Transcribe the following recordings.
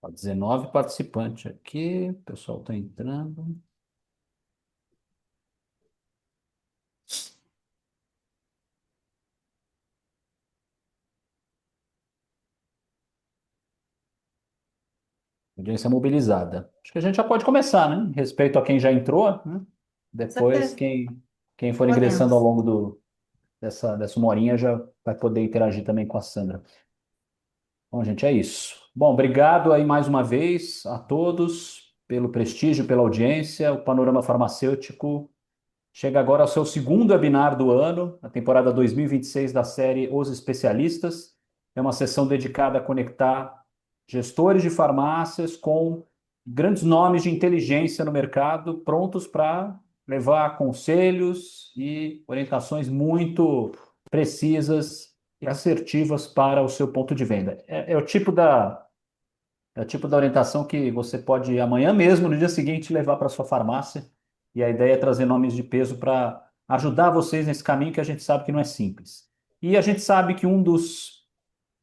Ó, 19 participantes aqui, o pessoal está entrando. Audiência mobilizada. Acho que a gente já pode começar, né? Respeito a quem já entrou, né? Com Depois, certeza, quem for ingressando ao podemos. longo dessa uma horinha já vai poder interagir também com a Sandra. Bom, gente, é isso. Bom, obrigado aí mais uma vez a todos pelo prestígio, pela audiência. O Panorama Farmacêutico chega agora ao seu segundo webinar do ano, a temporada 2026 da série Os Especialistas. É uma sessão dedicada a conectar gestores de farmácias com grandes nomes de inteligência no mercado, prontos para levar conselhos e orientações muito precisas e assertivas para o seu ponto de venda. É o tipo da orientação que você pode amanhã mesmo, no dia seguinte, levar para sua farmácia. E a ideia é trazer nomes de peso para ajudar vocês nesse caminho que a gente sabe que não é simples. E a gente sabe que um dos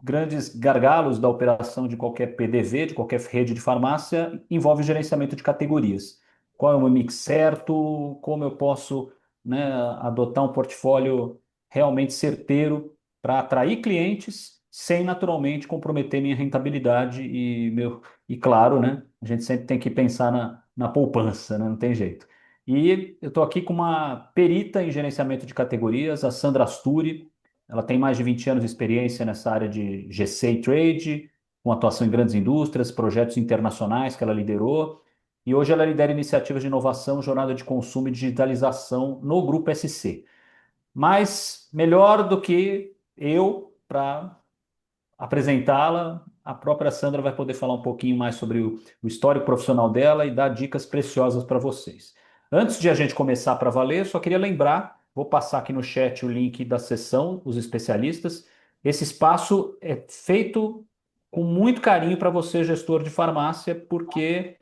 grandes gargalos da operação de qualquer PDV, de qualquer rede de farmácia, envolve gerenciamento de categorias. Qual é o meu mix certo? Como eu posso, né, adotar um portfólio realmente certeiro para atrair clientes sem naturalmente comprometer minha rentabilidade e claro, né, a gente sempre tem que pensar na poupança, né, não tem jeito. E eu estou aqui com uma perita em gerenciamento de categorias, a Sandra Asturi. Ela tem mais de 20 anos de experiência nessa área de GC e Trade, com atuação em grandes indústrias, projetos internacionais que ela liderou. E hoje ela lidera iniciativas de inovação, jornada de consumo e digitalização no Grupo SC. Mas melhor do que eu para apresentá-la, a própria Sandra vai poder falar um pouquinho mais sobre o histórico profissional dela e dar dicas preciosas para vocês. Antes de a gente começar para valer, só queria lembrar, vou passar aqui no chat o link da sessão, os especialistas. Esse espaço é feito com muito carinho para você, gestor de farmácia, porque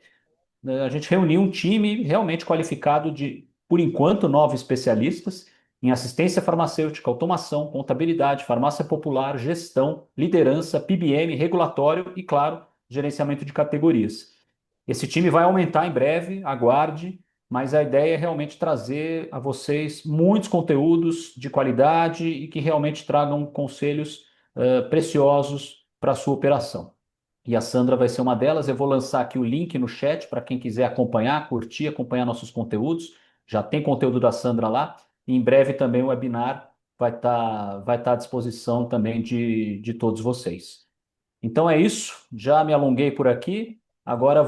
a gente reuniu um time realmente qualificado de, por enquanto, 9 especialistas em assistência farmacêutica, automação, contabilidade, farmácia popular, gestão, liderança, PBM, regulatório e, claro, gerenciamento de categorias. Esse time vai aumentar em breve, aguarde, mas a ideia é realmente trazer a vocês muitos conteúdos de qualidade e que realmente tragam conselhos preciosos para a sua operação. E a Sandra vai ser uma delas. Eu vou lançar aqui o link no chat para quem quiser acompanhar, curtir, acompanhar nossos conteúdos. Já tem conteúdo da Sandra lá. E em breve também o webinar vai tá à disposição também de todos vocês. Então é isso. Já me alonguei por aqui. Agora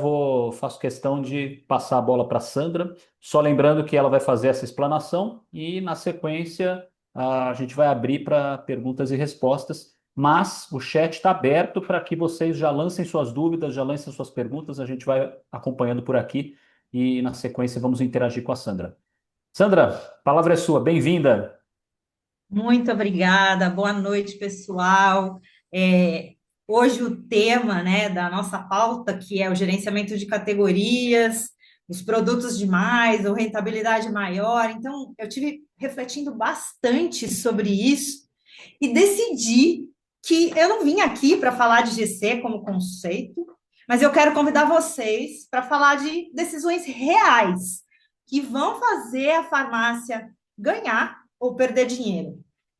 faço questão de passar a bola para a Sandra. Só lembrando que ela vai fazer essa explanação e, na sequência, a gente vai abrir para perguntas e respostas. Mas o chat está aberto para que vocês já lancem suas dúvidas, já lancem suas perguntas. A gente vai acompanhando por aqui e, na sequência, vamos interagir com a Sandra. Sandra, a palavra é sua. Bem-vinda. Muito obrigada. Boa noite, pessoal. Hoje o tema, né, da nossa pauta, que é o gerenciamento de categorias, os produtos de mais, ou rentabilidade maior. Então, eu tive refletindo bastante sobre isso e decidi que eu não vim aqui para falar de GC como conceito, mas eu quero convidar vocês para falar de decisões reais que vão fazer a farmácia ganhar ou perder dinheiro.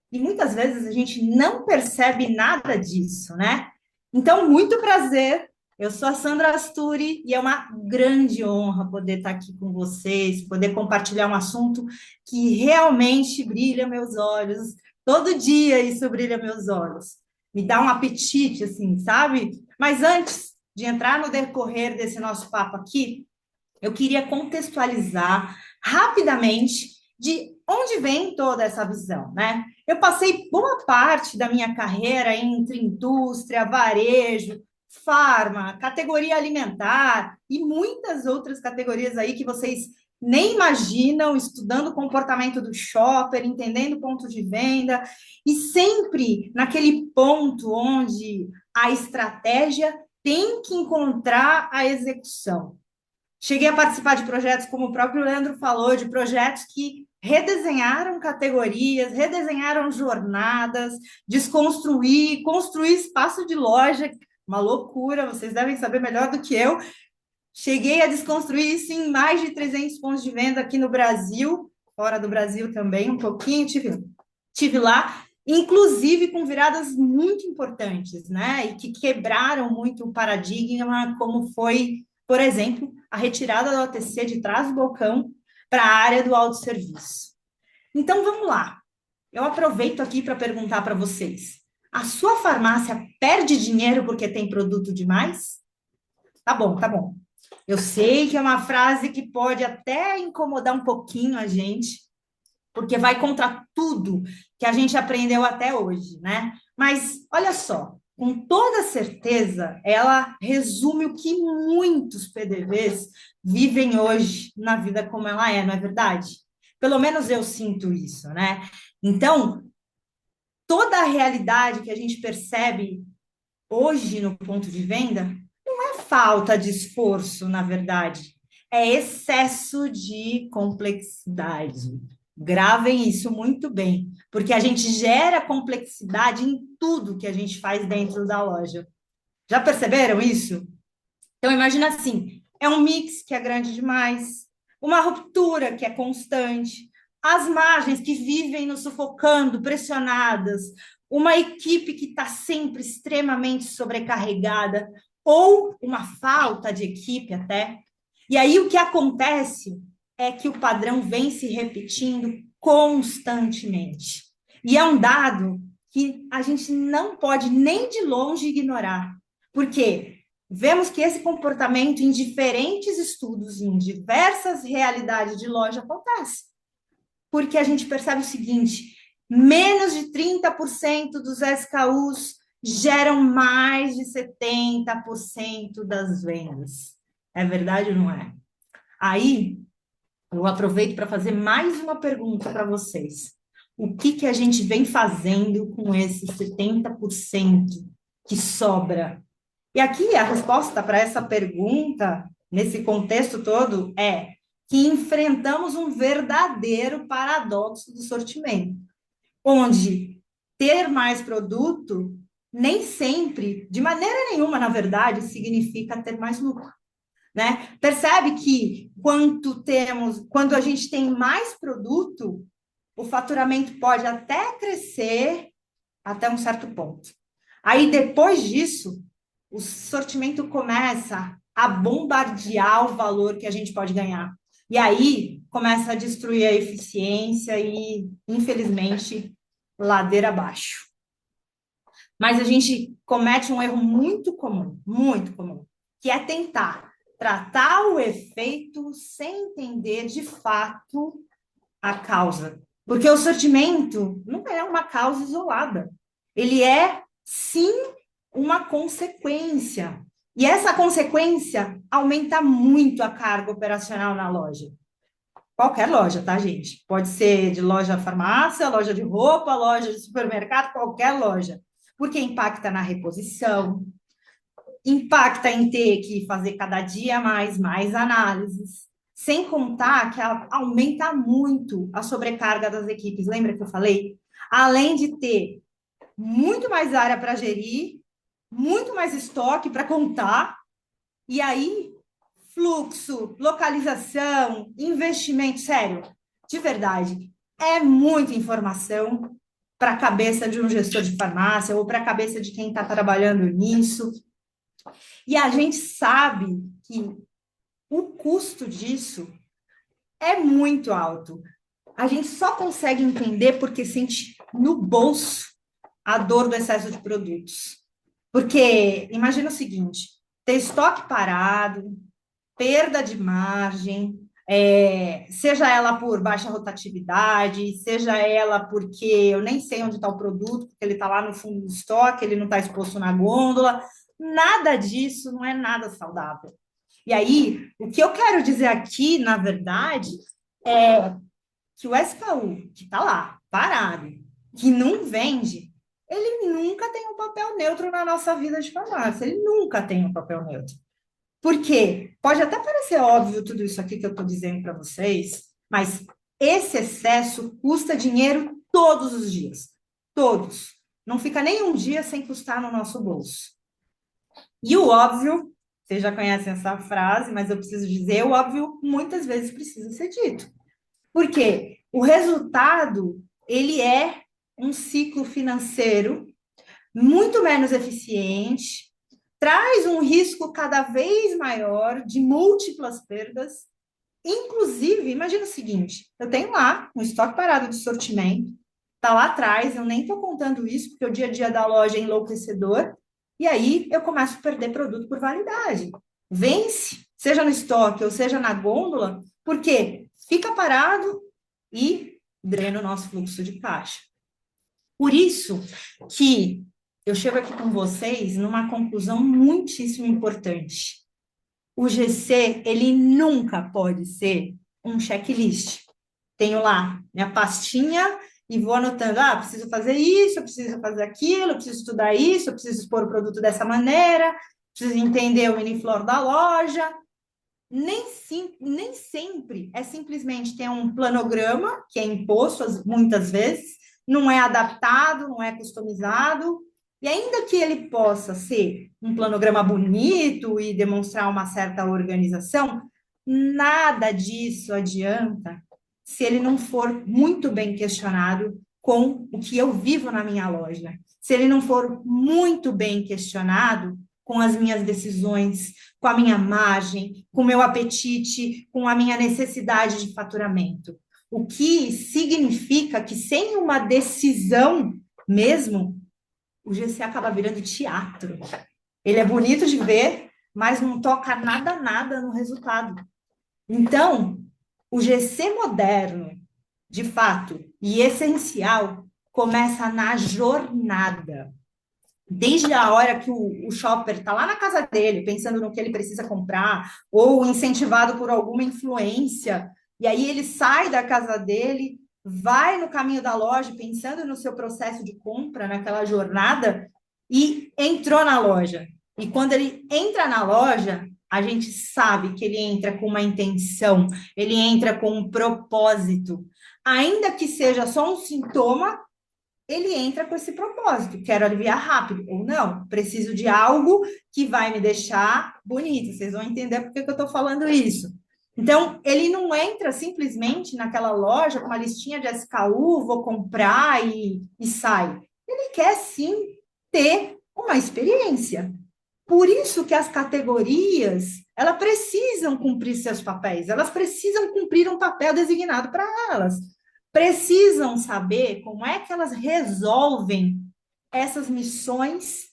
E muitas vezes a gente não percebe nada disso, né? Então, muito prazer. Eu sou a Sandra Asturi e é uma grande honra poder estar aqui com vocês, poder compartilhar um assunto que realmente brilha meus olhos. Todo dia isso brilha meus olhos. Me dá um apetite, assim, sabe? Mas antes de entrar no decorrer desse nosso papo aqui, eu queria contextualizar rapidamente de onde vem toda essa visão, né? Eu passei boa parte da minha carreira entre indústria, varejo, farma, categoria alimentar e muitas outras categorias aí que vocês nem imaginam, estudando o comportamento do shopper, entendendo ponto de venda e sempre naquele ponto onde a estratégia tem que encontrar a execução. Cheguei a participar de projetos, como o próprio Leandro falou, de projetos que redesenharam categorias, redesenharam jornadas, desconstruir, construir espaço de loja, uma loucura, vocês devem saber melhor do que eu. Cheguei a desconstruir isso em mais de 300 pontos de venda aqui no Brasil, fora do Brasil também, um pouquinho, tive lá, inclusive com viradas muito importantes, né? E que quebraram muito o paradigma, como foi, por exemplo, a retirada do OTC de trás do balcão para a área do autosserviço. Então, vamos lá. Eu aproveito aqui para perguntar para vocês. A sua farmácia perde dinheiro porque tem produto demais? Tá bom, tá bom. Eu sei que é uma frase que pode até incomodar um pouquinho a gente, porque vai contra tudo que a gente aprendeu até hoje, né? Mas olha só, com toda certeza, ela resume o que muitos PDVs vivem hoje na vida como ela é, não é verdade? Pelo menos eu sinto isso, né? Então, toda a realidade que a gente percebe hoje no ponto de venda não é falta de esforço, na verdade, é excesso de complexidade. Gravem isso muito bem, porque a gente gera complexidade em tudo que a gente faz dentro da loja. Já perceberam isso? Então, imagina assim: é um mix que é grande demais, uma ruptura que é constante, as margens que vivem nos sufocando, pressionadas, uma equipe que está sempre extremamente sobrecarregada, ou uma falta de equipe até. E aí o que acontece é que o padrão vem se repetindo constantemente. E é um dado que a gente não pode nem de longe ignorar. Por quê? Vemos que esse comportamento em diferentes estudos, em diversas realidades de loja, acontece. Porque a gente percebe o seguinte: menos de 30% dos SKUs geram mais de 70% das vendas. É verdade ou não é? Aí, eu aproveito para fazer mais uma pergunta para vocês. O que que a gente vem fazendo com esses 70% que sobra? E aqui a resposta para essa pergunta, nesse contexto todo, é que enfrentamos um verdadeiro paradoxo do sortimento, onde ter mais produto nem sempre, de maneira nenhuma, na verdade, significa ter mais lucro, né? Percebe que quando a gente tem mais produto, o faturamento pode até crescer até um certo ponto. Aí depois disso, o sortimento começa a bombardear o valor que a gente pode ganhar. E aí começa a destruir a eficiência e, infelizmente, ladeira abaixo. Mas a gente comete um erro muito comum, que é tentar tratar o efeito sem entender de fato a causa. Porque o sortimento não é uma causa isolada. Ele é, sim, uma consequência. E essa consequência aumenta muito a carga operacional na loja. Qualquer loja, tá, gente? Pode ser de loja farmácia, loja de roupa, loja de supermercado, qualquer loja. Porque impacta na reposição, impacta em ter que fazer cada dia mais análises. Sem contar que ela aumenta muito a sobrecarga das equipes. Lembra que eu falei? Além de ter muito mais área para gerir, muito mais estoque para contar, e aí fluxo, localização, investimento, sério, de verdade, é muita informação para a cabeça de um gestor de farmácia ou para a cabeça de quem está trabalhando nisso. E a gente sabe que o custo disso é muito alto. A gente só consegue entender porque sente no bolso a dor do excesso de produtos. Porque imagina o seguinte: ter estoque parado, perda de margem, seja ela por baixa rotatividade, seja ela porque eu nem sei onde está o produto, porque ele está lá no fundo do estoque, ele não está exposto na gôndola. Nada disso não é nada saudável. E aí, o que eu quero dizer aqui, na verdade, é que o SKU que está lá, parado, que não vende, ele nunca tem um papel neutro na nossa vida de farmácia. Ele nunca tem um papel neutro. Por quê? Pode até parecer óbvio tudo isso aqui que eu estou dizendo para vocês, mas esse excesso custa dinheiro todos os dias. Todos. Não fica nem um dia sem custar no nosso bolso. E o óbvio, vocês já conhecem essa frase, mas eu preciso dizer, o óbvio muitas vezes precisa ser dito. Porque o resultado, ele é um ciclo financeiro muito menos eficiente, traz um risco cada vez maior de múltiplas perdas. Inclusive, imagina o seguinte: eu tenho lá um estoque parado de sortimento, tá lá atrás, eu nem estou contando isso, porque o dia a dia da loja é enlouquecedor, e aí eu começo a perder produto por validade. Vence, seja no estoque ou seja na gôndola, porque fica parado e drena o nosso fluxo de caixa. Por isso que eu chego aqui com vocês numa conclusão muitíssimo importante. O GC, ele nunca pode ser um checklist. Tenho lá minha pastinha e vou anotando, preciso fazer isso, eu preciso fazer aquilo, eu preciso estudar isso, eu preciso expor o produto dessa maneira, preciso entender o mini-flor da loja. Nem sempre é simplesmente ter um planograma, que é imposto muitas vezes, não é adaptado, não é customizado, e ainda que ele possa ser um planograma bonito e demonstrar uma certa organização, nada disso adianta se ele não for muito bem questionado com o que eu vivo na minha loja. Se ele não for muito bem questionado com as minhas decisões, com a minha margem, com o meu apetite, com a minha necessidade de faturamento. O que significa que sem uma decisão mesmo, o GC acaba virando teatro. Ele é bonito de ver, mas não toca nada no resultado. Então, o GC moderno, de fato, e essencial, começa na jornada. Desde a hora que o shopper está lá na casa dele, pensando no que ele precisa comprar, ou incentivado por alguma influência, e aí ele sai da casa dele, vai no caminho da loja, pensando no seu processo de compra, naquela jornada, e entrou na loja. E quando ele entra na loja, a gente sabe que ele entra com uma intenção, ele entra com um propósito. Ainda que seja só um sintoma, ele entra com esse propósito, quero aliviar rápido, ou não, preciso de algo que vai me deixar bonita, vocês vão entender por que eu estou falando isso. Então, ele não entra simplesmente naquela loja com uma listinha de SKU, vou comprar e sai. Ele quer sim ter uma experiência. Por isso que as categorias, elas precisam cumprir seus papéis, elas precisam cumprir um papel designado para elas. Precisam saber como é que elas resolvem essas missões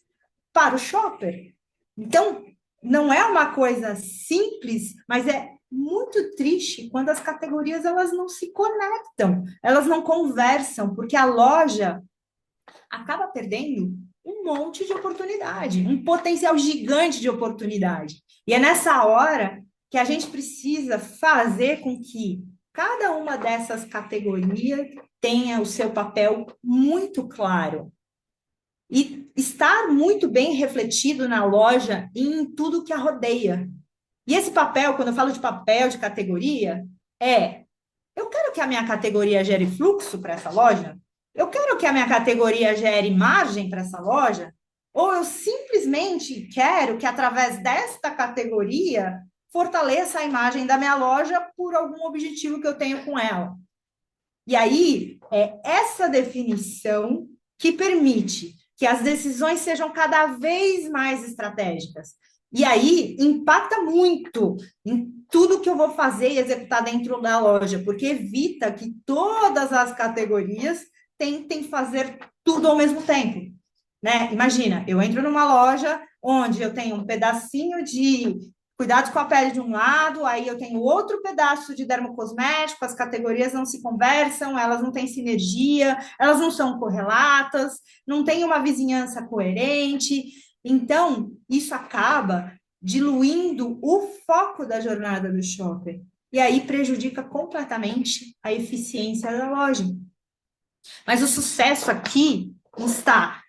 para o shopper. Então, não é uma coisa simples, mas é muito triste quando as categorias elas não se conectam, elas não conversam, porque a loja acaba perdendo um monte de oportunidade, um potencial gigante de oportunidade. E é nessa hora que a gente precisa fazer com que cada uma dessas categorias tenha o seu papel muito claro e estar muito bem refletido na loja e em tudo que a rodeia. E esse papel, quando eu falo de papel de categoria, eu quero que a minha categoria gere fluxo para essa loja? Eu quero que a minha categoria gere margem para essa loja? Ou eu simplesmente quero que, através desta categoria, fortaleça a imagem da minha loja por algum objetivo que eu tenho com ela? E aí, é essa definição que permite que as decisões sejam cada vez mais estratégicas. E aí, impacta muito em tudo que eu vou fazer e executar dentro da loja, porque evita que todas as categorias tentem fazer tudo ao mesmo tempo, né? Imagina, eu entro numa loja onde eu tenho um pedacinho de cuidados com a pele de um lado, aí eu tenho outro pedaço de dermocosmético, as categorias não se conversam, elas não têm sinergia, elas não são correlatas, não tem uma vizinhança coerente. Então, isso acaba diluindo o foco da jornada do shopper. E aí prejudica completamente a eficiência da loja. Mas o sucesso aqui está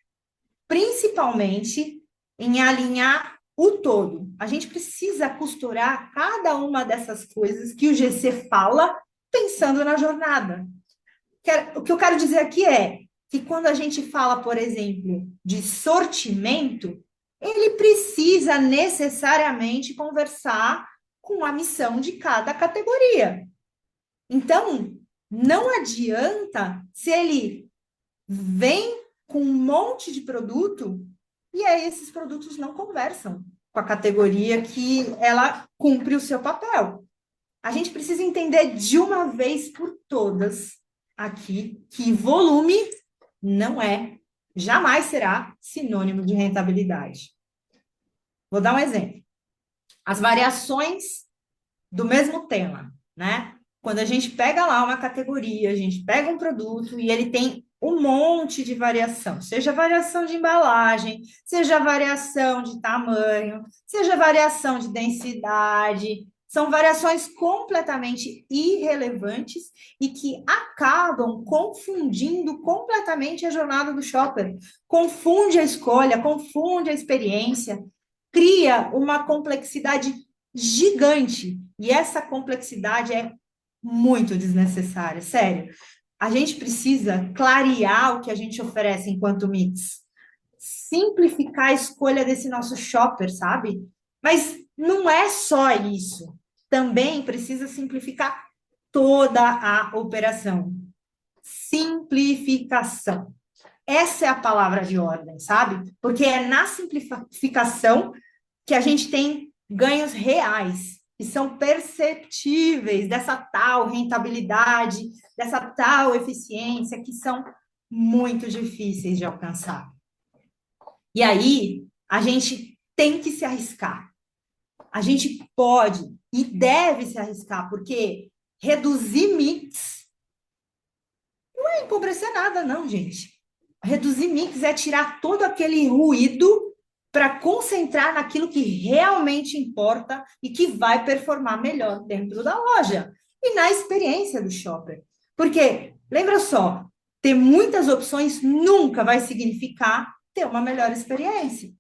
principalmente em alinhar o todo. A gente precisa costurar cada uma dessas coisas que o GC fala pensando na jornada. O que eu quero dizer aqui é que quando a gente fala, por exemplo, de sortimento, ele precisa necessariamente conversar com a missão de cada categoria. Então, não adianta se ele vem com um monte de produto e aí esses produtos não conversam com a categoria que ela cumpre o seu papel. A gente precisa entender de uma vez por todas aqui que volume não é, jamais será sinônimo de rentabilidade. Vou dar um exemplo. As variações do mesmo tema, né? Quando a gente pega lá uma categoria, a gente pega um produto e ele tem um monte de variação, seja variação de embalagem, seja variação de tamanho, seja variação de densidade, são variações completamente irrelevantes e que acabam confundindo completamente a jornada do shopper. Confunde a escolha, confunde a experiência, cria uma complexidade gigante. E essa complexidade é muito desnecessária, sério. A gente precisa clarear o que a gente oferece enquanto mix. Simplificar a escolha desse nosso shopper, sabe? Mas não é só isso. Também precisa simplificar toda a operação. Simplificação. Essa é a palavra de ordem, sabe? Porque é na simplificação que a gente tem ganhos reais, que são perceptíveis dessa tal rentabilidade, dessa tal eficiência, que são muito difíceis de alcançar. E aí, a gente tem que se arriscar. A gente pode e deve se arriscar, porque reduzir mix não é empobrecer nada, não, gente. Reduzir mix é tirar todo aquele ruído para concentrar naquilo que realmente importa e que vai performar melhor dentro da loja e na experiência do shopper. Porque, lembra só, ter muitas opções nunca vai significar ter uma melhor experiência.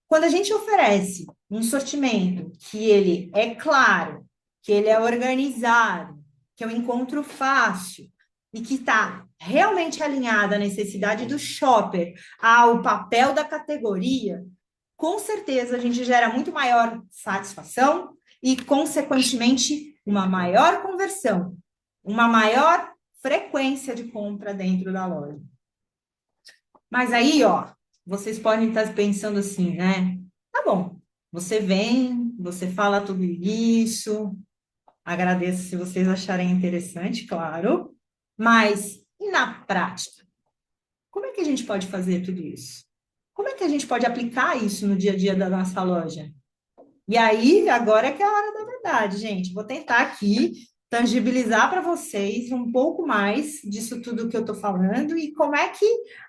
Quando a gente oferece um sortimento que ele é claro, que ele é organizado, que eu encontro fácil e que está realmente alinhado à necessidade do shopper, ao papel da categoria, com certeza a gente gera muito maior satisfação e, consequentemente, uma maior conversão, uma maior frequência de compra dentro da loja. Mas aí, ó, vocês podem estar pensando assim, né? Tá bom, você vem, você fala tudo isso, agradeço se vocês acharem interessante, claro, mas e na prática? Como é que a gente pode fazer tudo isso? Como é que a gente pode aplicar isso no dia a dia da nossa loja? E aí, agora é que é a hora da verdade, gente. Vou tentar aqui tangibilizar para vocês um pouco mais disso tudo que eu estou falando e como é que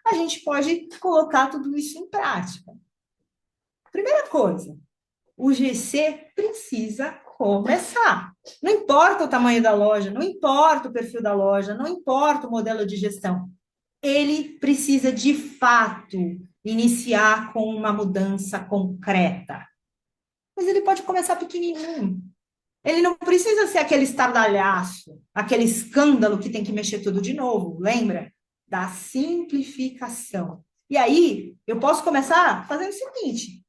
a gente pode colocar tudo isso em prática. Primeira coisa, o GC precisa começar. Não importa o tamanho da loja, não importa o perfil da loja, não importa o modelo de gestão. Ele precisa, de fato, iniciar com uma mudança concreta. Mas ele pode começar pequenininho. Ele não precisa ser aquele estardalhaço, aquele escândalo que tem que mexer tudo de novo. Lembra? Da simplificação. E aí, eu posso começar fazendo o seguinte: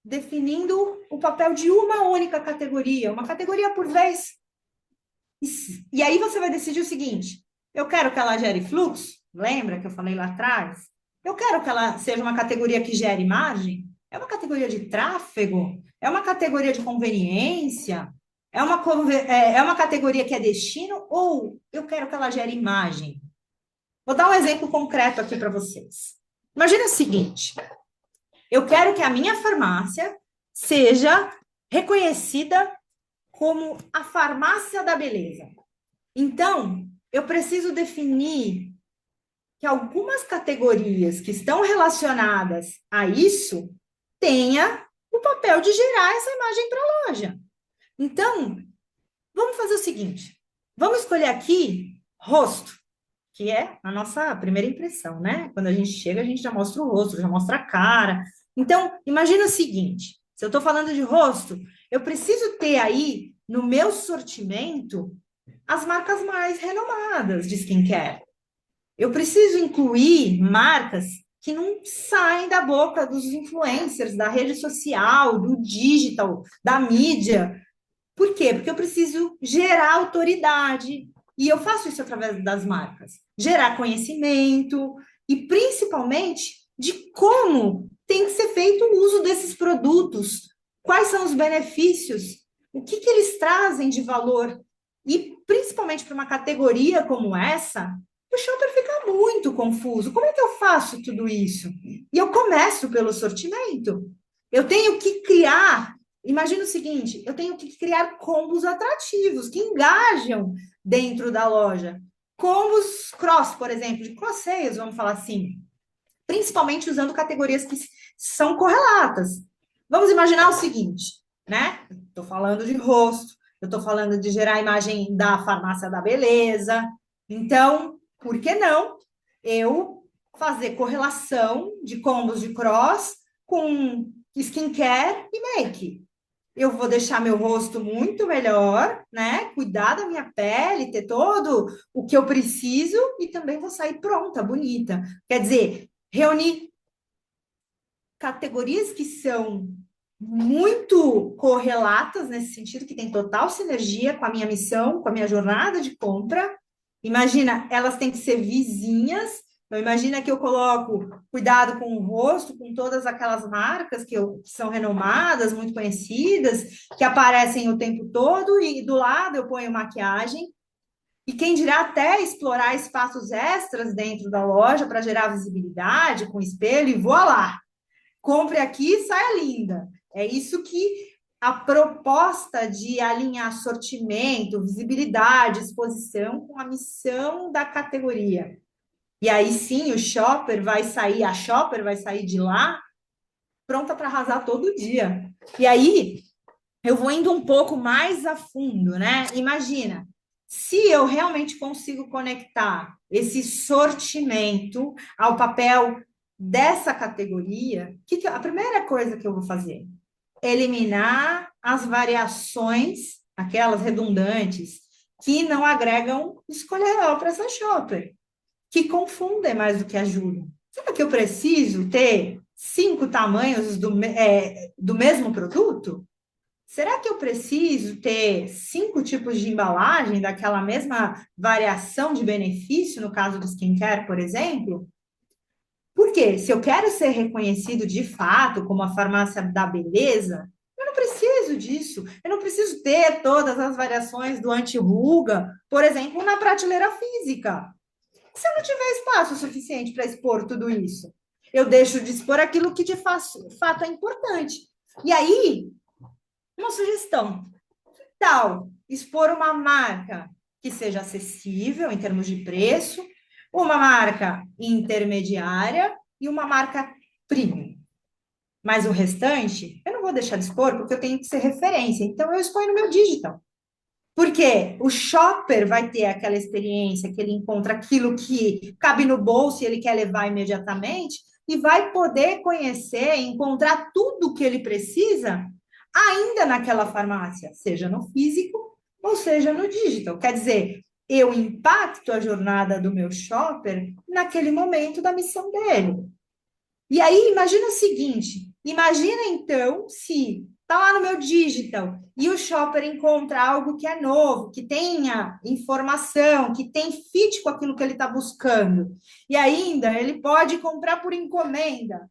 definindo o papel de uma única categoria, uma categoria por vez. E aí você vai decidir o seguinte: eu quero que ela gere fluxo, lembra que eu falei lá atrás? Eu quero que ela seja uma categoria que gere margem? É uma categoria de tráfego? É uma categoria de conveniência? É uma categoria que é destino? Ou eu quero que ela gere imagem? Vou dar um exemplo concreto aqui para vocês. Imagina o seguinte: eu quero que a minha farmácia seja reconhecida como a farmácia da beleza. Então, eu preciso definir que algumas categorias que estão relacionadas a isso tenha o papel de gerar essa imagem para a loja. Então, vamos fazer o seguinte: vamos escolher aqui rosto, que é a nossa primeira impressão, né? Quando a gente chega, a gente já mostra o rosto, já mostra a cara. Então, imagina o seguinte: se eu estou falando de rosto, eu preciso ter aí no meu sortimento as marcas mais renomadas de skincare. Eu preciso incluir marcas que não saem da boca dos influencers, da rede social, do digital, da mídia. Por quê? Porque eu preciso gerar autoridade. E eu faço isso através das marcas. Gerar conhecimento e, principalmente, de como tem que ser feito o uso desses produtos. Quais são os benefícios? O que, que eles trazem de valor? E, principalmente para uma categoria como essa, o shopper fica muito confuso. Como é que eu faço tudo isso? E eu começo pelo sortimento. Eu tenho que criar. Imagina o seguinte: eu tenho que criar combos atrativos, que engajam dentro da loja. Combos cross, por exemplo, de cross sales, vamos falar assim. Principalmente usando categorias que são correlatas. Vamos imaginar o seguinte, né? Estou falando de rosto, eu estou falando de gerar a imagem da farmácia da beleza. Então, por que não eu fazer correlação de combos de cross com skincare e make? Eu vou deixar meu rosto muito melhor, né? Cuidar da minha pele, ter todo o que eu preciso e também vou sair pronta, bonita. Quer dizer, reunir categorias que são muito correlatas nesse sentido, que tem total sinergia com a minha missão, com a minha jornada de compra. Imagina, elas têm que ser vizinhas. Então, imagina que eu coloco cuidado com o rosto, com todas aquelas marcas que são renomadas, muito conhecidas, que aparecem o tempo todo, e do lado eu ponho maquiagem. E quem dirá até explorar espaços extras dentro da loja para gerar visibilidade com espelho, e voa lá. Compre aqui e saia linda. É isso que a proposta de alinhar sortimento, visibilidade, exposição com a missão da categoria. E aí sim, o shopper vai sair, a shopper vai sair de lá pronta para arrasar todo dia. E aí eu vou indo um pouco mais a fundo, né? Imagina, se eu realmente consigo conectar esse sortimento ao papel dessa categoria, a primeira coisa que eu vou fazer? Eliminar as variações, aquelas redundantes, que não agregam escolha real para essa shopper, que confundem mais do que ajudam. Será que eu preciso ter 5 tamanhos do mesmo produto? Será que eu preciso ter 5 tipos de embalagem daquela mesma variação de benefício, no caso do skincare, por exemplo? Porque se eu quero ser reconhecido de fato como a farmácia da beleza, eu não preciso disso. Eu não preciso ter todas as variações do anti-ruga, por exemplo, na prateleira física. Se eu não tiver espaço suficiente para expor tudo isso, eu deixo de expor aquilo que de fato é importante. E aí, uma sugestão: tal expor uma marca que seja acessível em termos de preço, uma marca intermediária e uma marca premium. Mas o restante, eu não vou deixar de expor porque eu tenho que ser referência. Então, eu exponho no meu digital. Porque o shopper vai ter aquela experiência que ele encontra aquilo que cabe no bolso e ele quer levar imediatamente e vai poder conhecer, encontrar tudo o que ele precisa ainda naquela farmácia, seja no físico ou seja no digital. Quer dizer, eu impacto a jornada do meu shopper naquele momento da missão dele. E aí, imagina o seguinte: imagina então se tá lá no meu digital e o shopper encontra algo que é novo, que tenha informação, que tem fit com aquilo que ele está buscando. E ainda ele pode comprar por encomenda.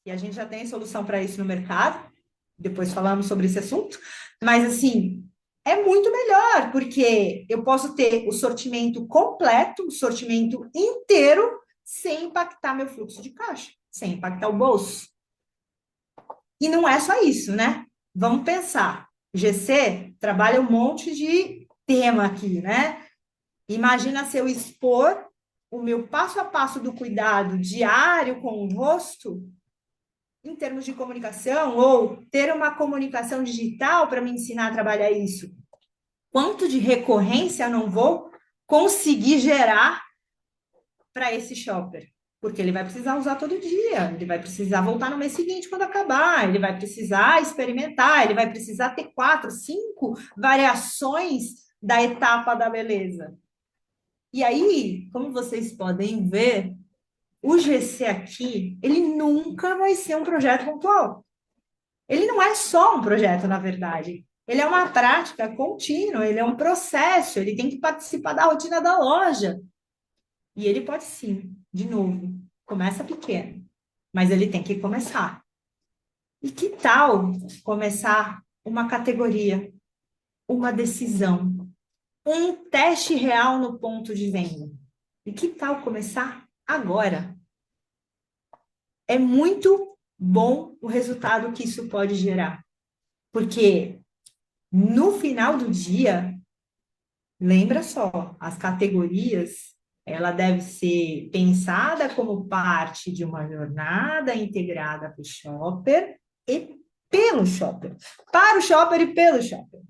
E a gente já tem solução para isso no mercado. Depois falamos sobre esse assunto. Mas assim, é muito melhor, porque eu posso ter o sortimento completo, o sortimento inteiro, sem impactar meu fluxo de caixa, sem impactar o bolso. E não é só isso, né? Vamos pensar. GC trabalha um monte de tema aqui, né? Imagina se eu expor o meu passo a passo do cuidado diário com o rosto em termos de comunicação, ou ter uma comunicação digital para me ensinar a trabalhar isso. Quanto de recorrência eu não vou conseguir gerar para esse shopper? Porque ele vai precisar usar todo dia, ele vai precisar voltar no mês seguinte quando acabar, ele vai precisar experimentar, ele vai precisar ter 4, 5 variações da etapa da beleza. E aí, como vocês podem ver, o GC aqui, ele nunca vai ser um projeto pontual. Ele não é só um projeto, na verdade. Ele é uma prática contínua, ele é um processo, ele tem que participar da rotina da loja. E ele pode sim, de novo, começa pequeno, mas ele tem que começar. E que tal começar uma categoria, uma decisão, um teste real no ponto de venda? E que tal começar agora? É muito bom o resultado que isso pode gerar, porque no final do dia, lembra só, as categorias, ela deve ser pensada como parte de uma jornada integrada para o shopper e pelo shopper, para o shopper e pelo shopper.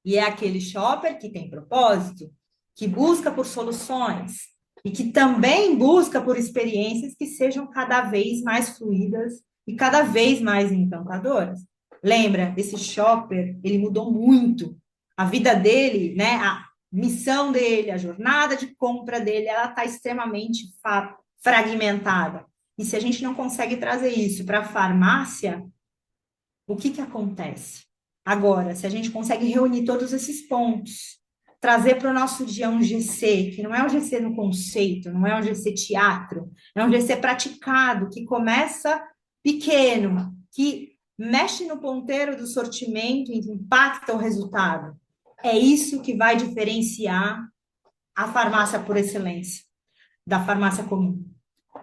E é aquele shopper que tem propósito, que busca por soluções e que também busca por experiências que sejam cada vez mais fluídas e cada vez mais encantadoras. Lembra, esse shopper, ele mudou muito. A vida dele, né, a missão dele, a jornada de compra dele, ela está extremamente fragmentada. E se a gente não consegue trazer isso para a farmácia, o que que acontece? Agora, se a gente consegue reunir todos esses pontos, trazer para o nosso dia um GC, que não é um GC no conceito, não é um GC teatro, é um GC praticado, que começa pequeno, que mexe no ponteiro do sortimento e impacta o resultado. É isso que vai diferenciar a farmácia por excelência da farmácia comum.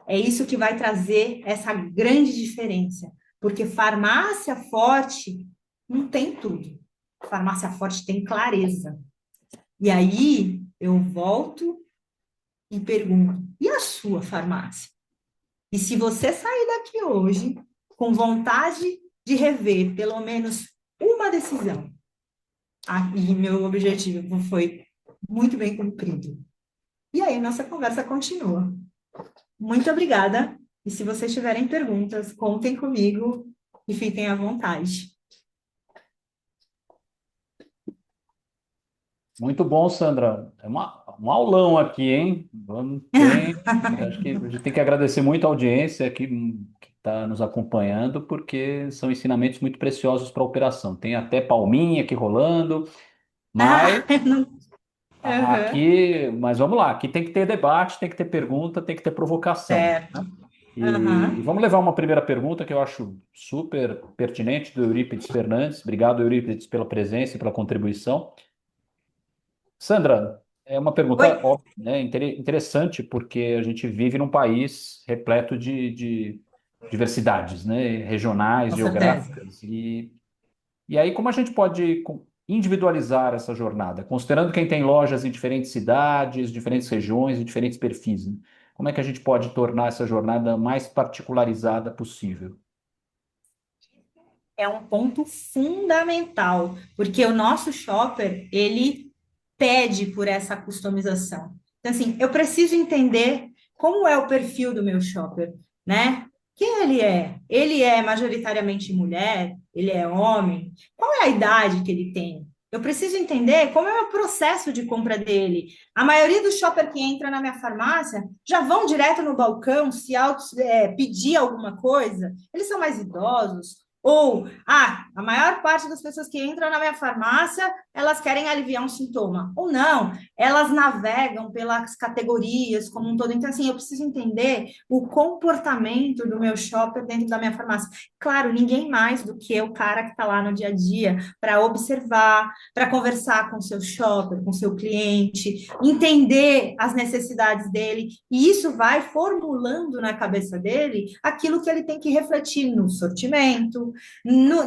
É isso que vai trazer essa grande diferença. Porque farmácia forte não tem tudo. Farmácia forte tem clareza. E aí eu volto e pergunto: e a sua farmácia? E se você sair daqui hoje com vontade de rever pelo menos uma decisão, aí meu objetivo foi muito bem cumprido. E aí nossa conversa continua. Muito obrigada. E se vocês tiverem perguntas, contem comigo e fiquem à vontade. Muito bom, Sandra. É um aulão aqui, hein? Vamos ter, acho que a gente tem que agradecer muito a audiência aqui que está nos acompanhando, porque são ensinamentos muito preciosos para a operação. Tem até palminha aqui rolando, mas Não... Uhum. mas vamos lá, aqui tem que ter debate, tem que ter pergunta, tem que ter provocação. Certo. E Uhum. vamos levar uma primeira pergunta que eu acho super pertinente do Eurípides Fernandes. Obrigado, Eurípides, pela presença e pela contribuição. Sandra, é uma Oi, pergunta óbvia, né, interessante, porque a gente vive num país repleto de diversidades, né, regionais, com certeza. geográficas. E aí, como a gente pode individualizar essa jornada, considerando quem tem lojas em diferentes cidades, diferentes regiões e diferentes perfis, né? Como é que a gente pode tornar essa jornada mais particularizada possível? É um ponto fundamental, porque o nosso shopper, ele pede por essa customização. Então, assim, eu preciso entender como é o perfil do meu shopper, né? Quem ele é? Ele é majoritariamente mulher? Ele é homem? Qual é a idade que ele tem? Eu preciso entender como é o processo de compra dele. A maioria dos shoppers que entra na minha farmácia já vão direto no balcão se pedir alguma coisa. Eles são mais idosos, ou, a maior parte das pessoas que entram na minha farmácia, elas querem aliviar um sintoma. Ou não, elas navegam pelas categorias como um todo. Então, assim, eu preciso entender o comportamento do meu shopper dentro da minha farmácia. Claro, ninguém mais do que o cara que está lá no dia a dia para observar, para conversar com o seu shopper, com o seu cliente, entender as necessidades dele. E isso vai formulando na cabeça dele aquilo que ele tem que refletir no sortimento,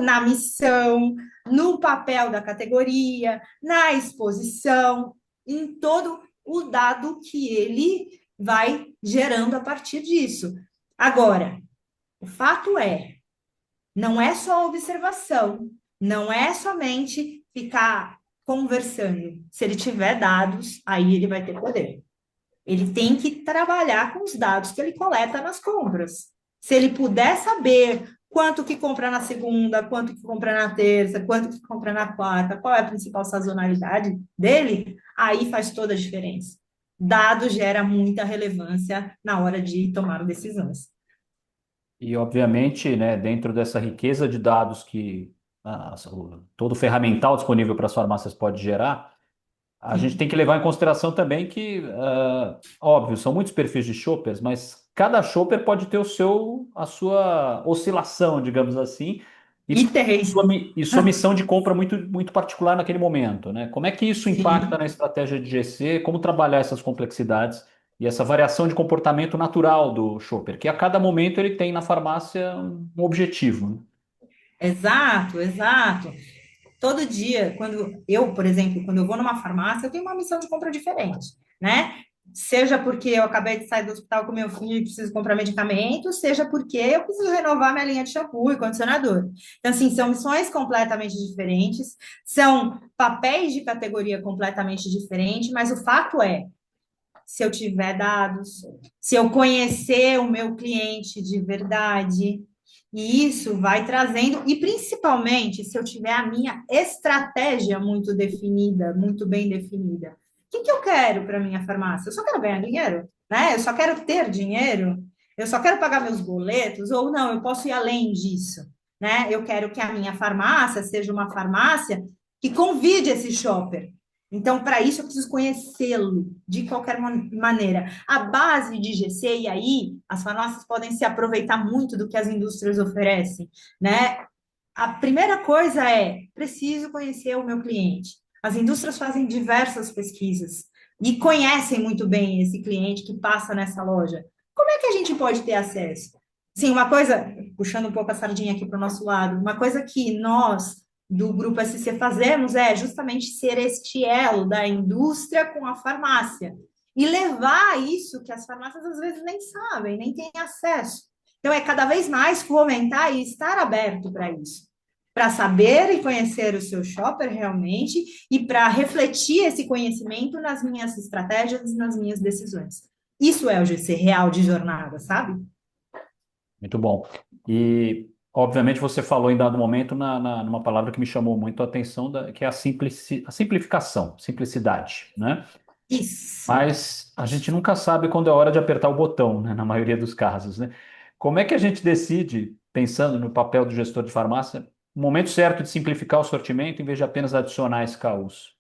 na missão, no papel da categoria, na exposição, em todo o dado que ele vai gerando a partir disso. Agora, o fato é, não é só observação, não é somente ficar conversando. Se ele tiver dados, aí ele vai ter poder. Ele tem que trabalhar com os dados que ele coleta nas compras. Se ele puder saber quanto que compra na segunda, quanto que compra na terça, quanto que compra na quarta, qual é a principal sazonalidade dele, aí faz toda a diferença. dado gera muita relevância na hora de tomar decisões. E, obviamente, né, dentro dessa riqueza de dados que todo ferramental disponível para as farmácias pode gerar, a gente tem Sim. que levar em consideração também que, óbvio, são muitos perfis de shoppers, mas cada shopper pode ter a sua oscilação, digamos assim, E e tem. sua missão de compra muito, muito particular naquele momento, né? Como é que isso impacta Sim. na estratégia de GC? Como trabalhar essas complexidades e essa variação de comportamento natural do shopper, que a cada momento ele tem na farmácia um objetivo, né? Exato, exato. Todo dia, quando eu, por exemplo, quando eu vou numa farmácia, eu tenho uma missão de compra diferente, né? Seja porque eu acabei de sair do hospital com meu filho e preciso comprar medicamento, seja porque eu preciso renovar minha linha de shampoo e condicionador. Então, assim, são missões completamente diferentes, são papéis de categoria completamente diferentes, mas o fato é, se eu tiver dados, se eu conhecer o meu cliente de verdade, e isso vai trazendo, e principalmente se eu tiver a minha estratégia muito definida, muito bem definida. O que eu quero para minha farmácia? Eu só quero ganhar dinheiro, né? Eu só quero ter dinheiro, eu só quero pagar meus boletos, ou não, eu posso ir além disso, né? Eu quero que a minha farmácia seja uma farmácia que convide esse shopper. Então, para isso, eu preciso conhecê-lo de qualquer maneira. A base de GC, e aí as farmácias podem se aproveitar muito do que as indústrias oferecem, né? A primeira coisa é, preciso conhecer o meu cliente. As indústrias fazem diversas pesquisas e conhecem muito bem esse cliente que passa nessa loja. Como é que a gente pode ter acesso? Sim, uma coisa, puxando um pouco a sardinha aqui para o nosso lado, uma coisa que nós do Grupo SC fazemos é justamente ser este elo da indústria com a farmácia e levar isso que as farmácias às vezes nem sabem, nem têm acesso. Então, é cada vez mais fomentar e estar aberto para isso, para saber e conhecer o seu shopper realmente e para refletir esse conhecimento nas minhas estratégias e nas minhas decisões. Isso é o GC real de jornada, sabe? Muito bom. E, obviamente, você falou em dado momento numa palavra que me chamou muito a atenção, que é a simplificação, simplicidade, né? Isso. Mas a gente nunca sabe quando é hora de apertar o botão, né? Na maioria dos casos, né? Como é que a gente decide, pensando no papel do gestor de farmácia, o momento certo de simplificar o sortimento em vez de apenas adicionar SKUs?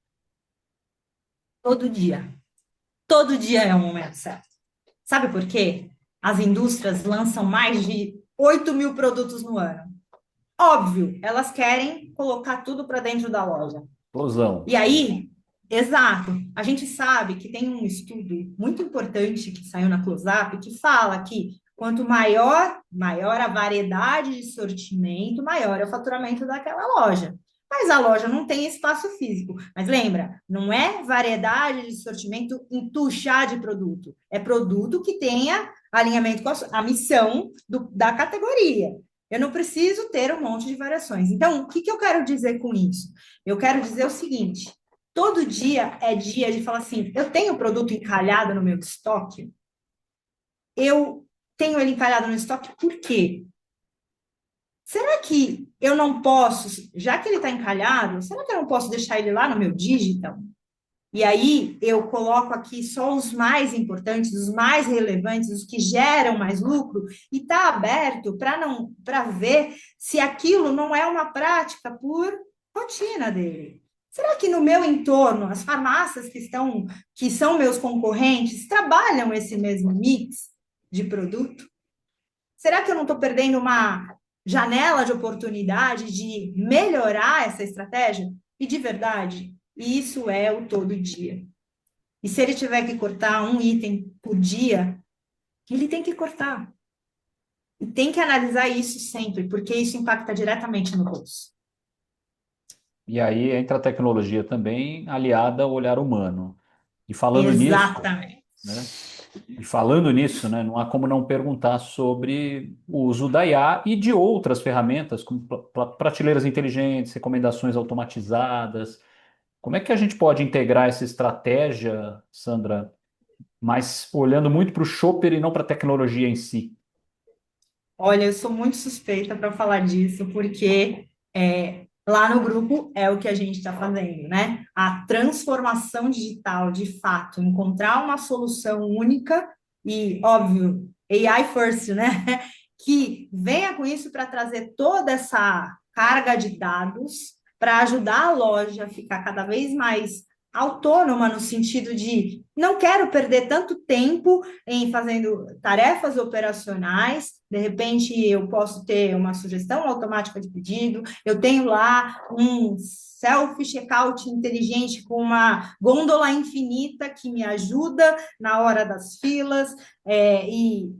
Todo dia. Todo dia é o momento certo. Sabe por quê? As indústrias lançam mais de 8.000 produtos no ano. Óbvio, elas querem colocar tudo para dentro da loja. Explosão. E aí, exato, a gente sabe que tem um estudo muito importante que saiu na Closeup que fala que quanto maior a variedade de sortimento, maior é o faturamento daquela loja. Mas a loja não tem espaço físico. Mas lembra, não é variedade de sortimento entuchar de produto. É produto que tenha alinhamento com a missão da categoria. Eu não preciso ter um monte de variações. Então, o que eu quero dizer com isso? Eu quero dizer o seguinte: todo dia é dia de falar assim, eu tenho produto encalhado no meu estoque, eu tenho ele encalhado no estoque por quê? Será que eu não posso, já que ele está encalhado, será que eu não posso deixar ele lá no meu digital? E aí eu coloco aqui só os mais importantes, os mais relevantes, os que geram mais lucro, e está aberto para ver se aquilo não é uma prática por rotina dele. Será que no meu entorno, as farmácias que são meus concorrentes, trabalham esse mesmo mix de produto? Será que eu não estou perdendo uma janela de oportunidade de melhorar essa estratégia? E de verdade, isso é o todo dia. E se ele tiver que cortar um item por dia, ele tem que cortar. E tem que analisar isso sempre, porque isso impacta diretamente no bolso. E aí entra a tecnologia também aliada ao olhar humano. E falando nisso, Exatamente. né? E falando nisso, né, não há como não perguntar sobre o uso da IA e de outras ferramentas, como prateleiras inteligentes, recomendações automatizadas. Como é que a gente pode integrar essa estratégia, Sandra, mas olhando muito para o shopper e não para a tecnologia em si? Olha, eu sou muito suspeita para falar disso, porque lá no grupo é o que a gente está fazendo, né? a transformação digital, de fato, encontrar uma solução única e, óbvio, AI first, né? Que venha com isso para trazer toda essa carga de dados para ajudar a loja a ficar cada vez mais autônoma no sentido de não quero perder tanto tempo em fazendo tarefas operacionais. De repente, eu posso ter uma sugestão automática de pedido, eu tenho lá um self-checkout inteligente com uma gôndola infinita que me ajuda na hora das filas, e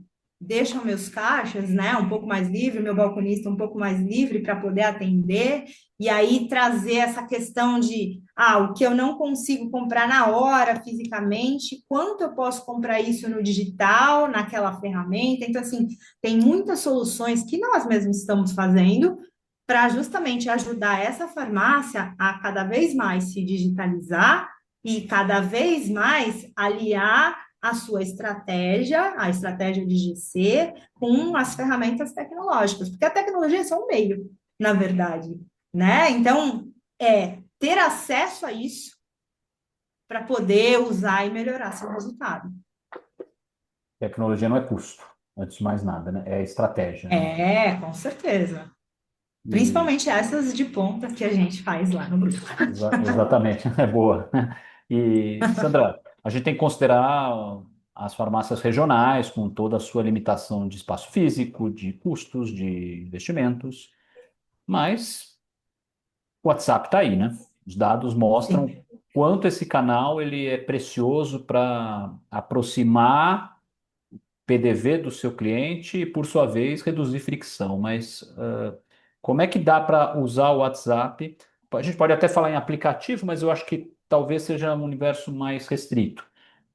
deixam meus caixas, né, um pouco mais livre, meu balconista um pouco mais livre para poder atender, e aí trazer essa questão de, o que eu não consigo comprar na hora, fisicamente, quanto eu posso comprar isso no digital, naquela ferramenta. Então, assim, tem muitas soluções que nós mesmos estamos fazendo para justamente ajudar essa farmácia a cada vez mais se digitalizar e cada vez mais aliar a sua estratégia, a estratégia de GC, com as ferramentas tecnológicas, porque a tecnologia é só um meio, na verdade, né? Então, ter acesso a isso para poder usar e melhorar seu resultado. Tecnologia não é custo, antes de mais nada, né? É estratégia, né? Com certeza. E, Principalmente essas de ponta que a gente faz lá no grupo. exatamente, é boa. E, Sandra, a gente tem que considerar as farmácias regionais com toda a sua limitação de espaço físico, de custos, de investimentos, mas o WhatsApp está aí, né? Os dados mostram Sim. quanto esse canal ele é precioso para aproximar PDV do seu cliente e, por sua vez, reduzir fricção. Mas como é que dá para usar o WhatsApp? A gente pode até falar em aplicativo, mas eu acho que talvez seja um universo mais restrito.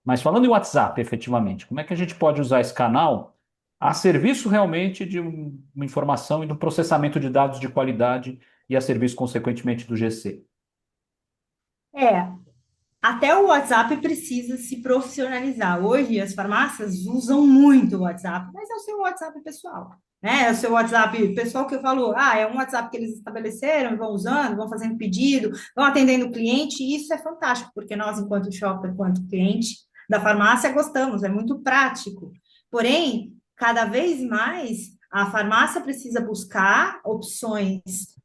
Mas falando em WhatsApp, efetivamente, como é que a gente pode usar esse canal a serviço realmente de uma informação e do processamento de dados de qualidade e a serviço, consequentemente, do GC? É, até o WhatsApp precisa se profissionalizar. Hoje, as farmácias usam muito o WhatsApp, mas é o seu WhatsApp pessoal, né? É o seu WhatsApp pessoal que eu falo, é um WhatsApp que eles estabeleceram, vão usando, vão fazendo pedido, vão atendendo o cliente, e isso é fantástico, porque nós, enquanto shopper, enquanto cliente da farmácia, gostamos, é muito prático. Porém, cada vez mais, a farmácia precisa buscar opções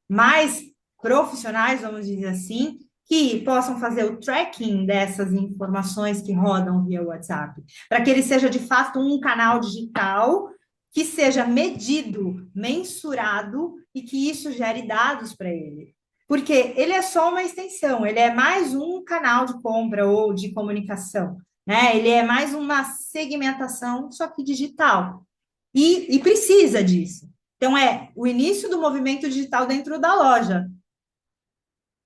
mais profissionais, vamos dizer assim, que possam fazer o tracking dessas informações que rodam via WhatsApp, para que ele seja de fato um canal digital que seja medido, mensurado e que isso gere dados para ele. Porque ele é só uma extensão, ele é mais um canal de compra ou de comunicação, né? Ele é mais uma segmentação, só que digital. E precisa disso. Então, é o início do movimento digital dentro da loja.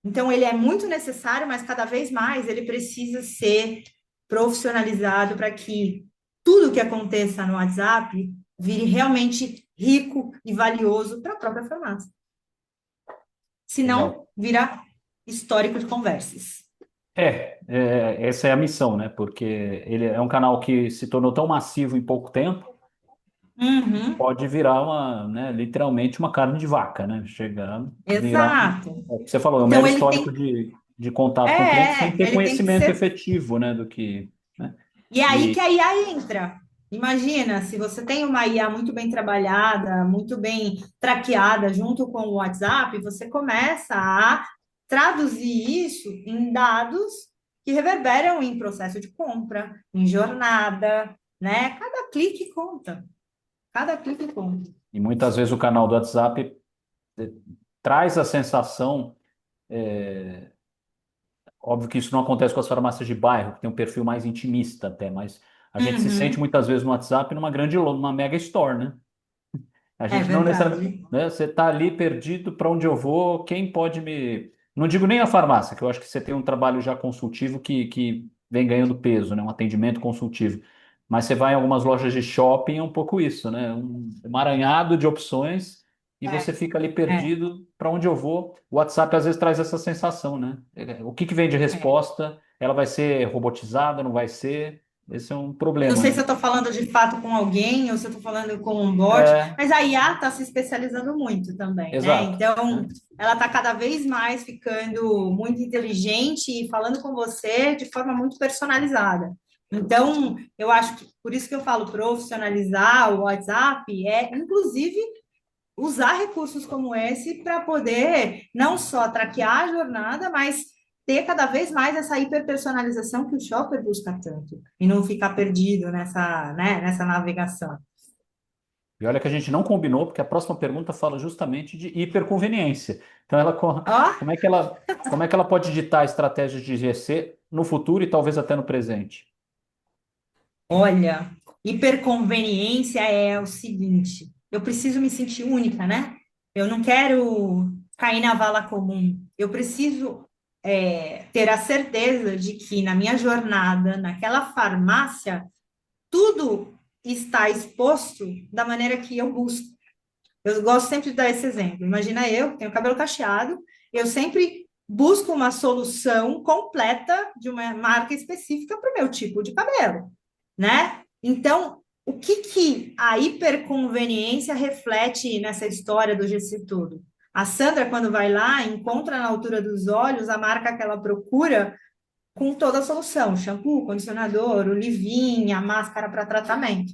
Então, ele é muito necessário, mas cada vez mais ele precisa ser profissionalizado para que tudo que aconteça no WhatsApp vire realmente rico e valioso para a própria farmácia. Senão, Legal. vira histórico de conversas. Essa é a missão, né? Porque ele é um canal que se tornou tão massivo em pouco tempo, Uhum, pode virar uma, né, literalmente uma carne de vaca, né? Chegar, virar, exato. o que você falou, é um mero Então, ele histórico tem, de contato com o cliente sem ter ele tem que conhecimento ser. efetivo, né, do que, né? E é aí que E, a IA entra. Imagina, se você tem uma IA muito bem trabalhada, muito bem traqueada junto com o WhatsApp, você começa a traduzir isso em dados que reverberam em processo de compra, em jornada, né? Cada clique conta. Cada clique conta. e muitas vezes o canal do WhatsApp eh, traz a sensação, óbvio que isso não acontece com as farmácias de bairro, que tem um perfil mais intimista até, mas a gente se sente Uhum, muitas vezes no WhatsApp numa mega store, né? A é gente não necessariamente, verdade. né? Você está ali perdido para onde eu vou, quem pode me. Não digo nem a farmácia, que eu acho que você tem um trabalho já consultivo que vem ganhando peso, né? Um atendimento consultivo. Mas você vai em algumas lojas de shopping, é um pouco isso, né? Um emaranhado de opções e você É, fica ali é, perdido para onde eu vou. O WhatsApp às vezes traz essa sensação, né? O que que vem de é. resposta? Ela vai ser robotizada, não vai ser? Esse é um Não problema, sei né? se eu estou falando de fato com alguém ou se eu estou falando com um bot, É, mas a IA está se especializando muito também, né? exato, Então, né? ela está cada vez mais ficando muito inteligente e falando com você de forma muito personalizada. Então, eu acho que por isso que eu falo profissionalizar o WhatsApp é, inclusive, usar recursos como esse para poder não só traquear a jornada, mas ter cada vez mais essa hiperpersonalização que o shopper busca tanto e não ficar perdido nessa, né, nessa navegação. E olha que a gente não combinou, porque a próxima pergunta fala justamente de hiperconveniência. Então, Ó, como é que ela pode ditar estratégias de GC no futuro e talvez até no presente? olha, hiperconveniência é o seguinte, eu preciso me sentir única, né? Eu não quero cair na vala comum. Eu preciso ter a certeza de que na minha jornada, naquela farmácia, tudo está exposto da maneira que eu busco. Eu gosto sempre de dar esse exemplo. Imagina eu, que tenho cabelo cacheado, eu sempre busco uma solução completa de uma marca específica para o meu tipo de cabelo, né? Então, o que que a hiperconveniência reflete nessa história do GC Tudo? A Sandra, quando vai lá, encontra na altura dos olhos a marca que ela procura com toda a solução, shampoo, condicionador, o leave-in, a máscara para tratamento.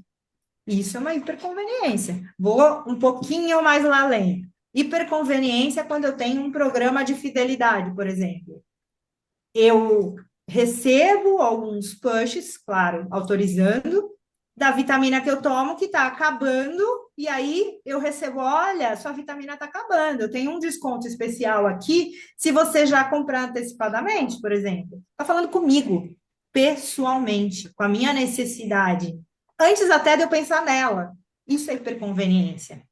Isso é uma hiperconveniência. Vou um pouquinho mais lá além. Hiperconveniência é quando eu tenho um programa de fidelidade, por exemplo. Eu recebo alguns pushes, claro, autorizando, da vitamina que eu tomo que está acabando, e aí eu recebo, olha, sua vitamina está acabando, eu tenho um desconto especial aqui, se você já comprar antecipadamente, por exemplo. Está falando comigo, pessoalmente, com a minha necessidade, antes até de eu pensar nela. Isso é hiperconveniência.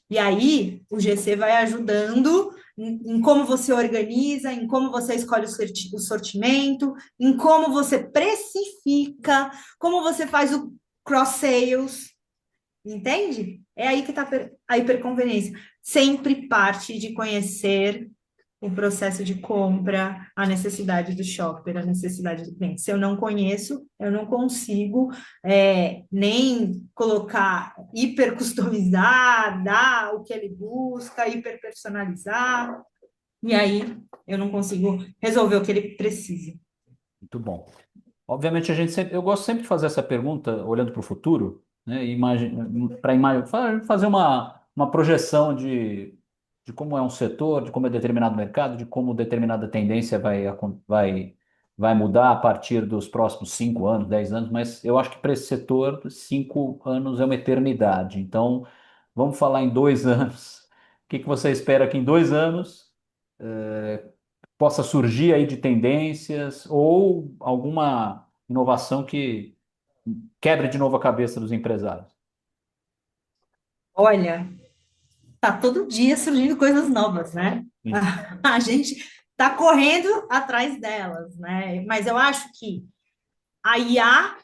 E aí, o GC vai ajudando em como você organiza, em como você escolhe o sortimento, em como você precifica, como você faz o cross-sales, entende? É aí que está a hiperconveniência. Sempre parte de conhecer o processo de compra, a necessidade do shopper, a necessidade do cliente. Se eu não conheço, eu não consigo nem colocar, hiper customizar, dar o que ele busca, hiper personalizar, e aí eu não consigo resolver o que ele precisa. Muito bom. Obviamente, eu gosto sempre de fazer essa pergunta olhando para o futuro, né? Para fazer uma projeção de como é um setor, de como é determinado mercado, de como determinada tendência vai mudar a partir dos próximos 5 anos, 10 anos, mas eu acho que para esse setor, 5 anos é uma eternidade. Então, vamos falar em 2 anos. O que que você espera que em 2 anos possa surgir aí de tendências ou alguma inovação que quebre de novo a cabeça dos empresários? Olha, tá todo dia surgindo coisas novas, né? Sim. A gente tá correndo atrás delas, né? Mas eu acho que a IA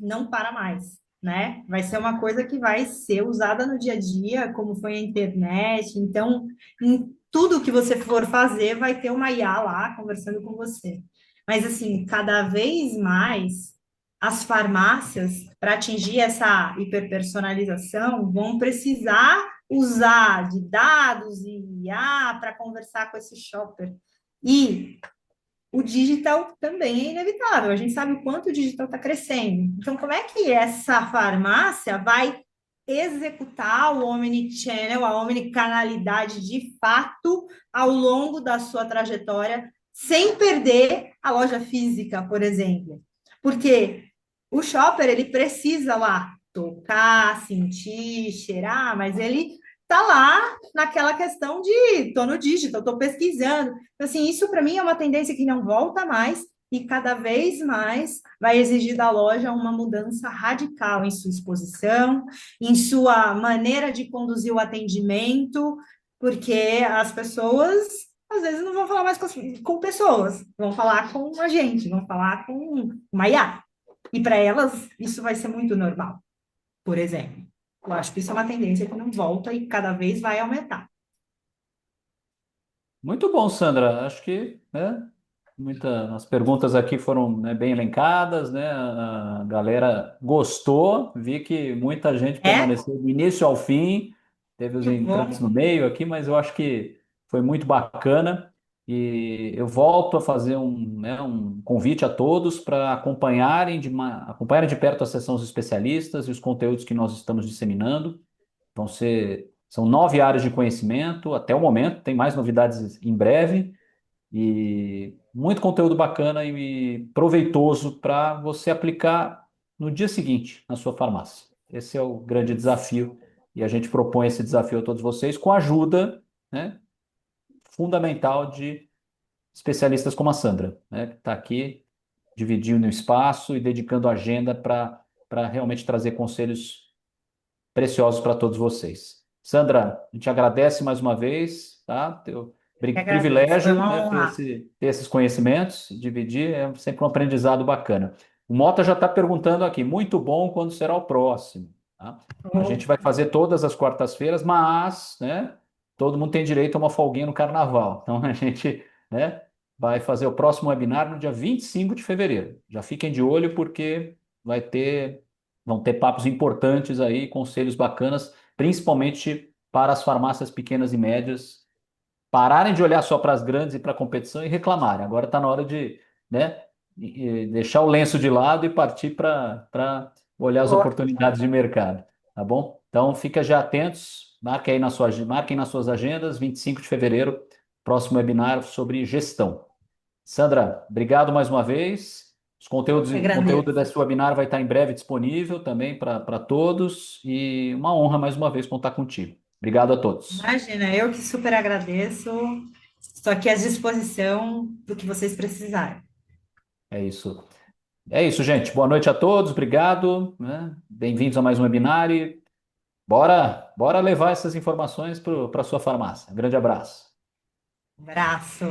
não para mais, né? Vai ser uma coisa que vai ser usada no dia a dia, como foi a internet. Então, em tudo que você for fazer, vai ter uma IA lá conversando com você. Mas, assim, cada vez mais as farmácias, para atingir essa hiperpersonalização, vão precisar usar de dados e IA para conversar com esse shopper. E o digital também é inevitável. A gente sabe o quanto o digital está crescendo. Então, como é que essa farmácia vai executar o omnichannel, a omnicanalidade de fato ao longo da sua trajetória, sem perder a loja física, por exemplo? Porque o shopper, ele precisa lá tocar, sentir, cheirar, mas ele tá lá naquela questão de tô no digital, tô pesquisando. Então, assim, isso para mim é uma tendência que não volta mais e cada vez mais vai exigir da loja uma mudança radical em sua exposição, em sua maneira de conduzir o atendimento, porque as pessoas às vezes não vão falar mais com pessoas, vão falar com a gente, vão falar com uma IA. E para elas isso vai ser muito normal, por exemplo. Eu acho que isso é uma tendência que não volta e cada vez vai aumentar. Muito bom, Sandra. Acho que, né? As perguntas aqui foram, né, bem elencadas, né? A galera gostou, vi que muita gente É? permaneceu do início ao fim, teve os Que entrantes no bom. meio aqui, mas eu acho que foi muito bacana e eu volto a fazer um convite a todos para acompanharem de perto a sessão dos especialistas e os conteúdos que nós estamos disseminando. São 9 áreas de conhecimento até o momento, tem mais novidades em breve. E muito conteúdo bacana e proveitoso para você aplicar no dia seguinte na sua farmácia. Esse é o grande desafio e a gente propõe esse desafio a todos vocês com a ajuda, né, fundamental de especialistas como a Sandra, né, que está aqui dividindo o espaço e dedicando agenda para realmente trazer conselhos preciosos para todos vocês. Sandra, a gente agradece mais uma vez, tá? Que agradeço. Foi Privilégio, uma né, honra. ter esses conhecimentos, dividir é sempre um aprendizado bacana. O Mota já está perguntando aqui, muito bom quando será o próximo, tá? A gente vai fazer todas as quartas-feiras, mas, né, todo mundo tem direito a uma folguinha no carnaval. Então a gente, né, vai fazer o próximo webinar no dia 25 de fevereiro. Já fiquem de olho porque vai ter vão ter papos importantes aí, conselhos bacanas, principalmente para as farmácias pequenas e médias pararem de olhar só para as grandes e para a competição e reclamarem. Agora está na hora de, né, deixar o lenço de lado e partir para olhar as Boa. oportunidades de mercado, tá bom? Então fica já atentos, marquem nas suas agendas, 25 de fevereiro, próximo webinar sobre gestão. Sandra, obrigado mais uma vez. O conteúdo Agradeço. desse webinar vai estar em breve disponível também para todos e uma honra mais uma vez contar contigo. Obrigado a todos. Imagina, eu que super agradeço. Estou aqui à disposição do que vocês precisarem. É isso. É isso, gente. Boa noite a todos. Obrigado, né? Bem-vindos a mais um webinar e bora levar essas informações para a sua farmácia. Um grande abraço. Abraço.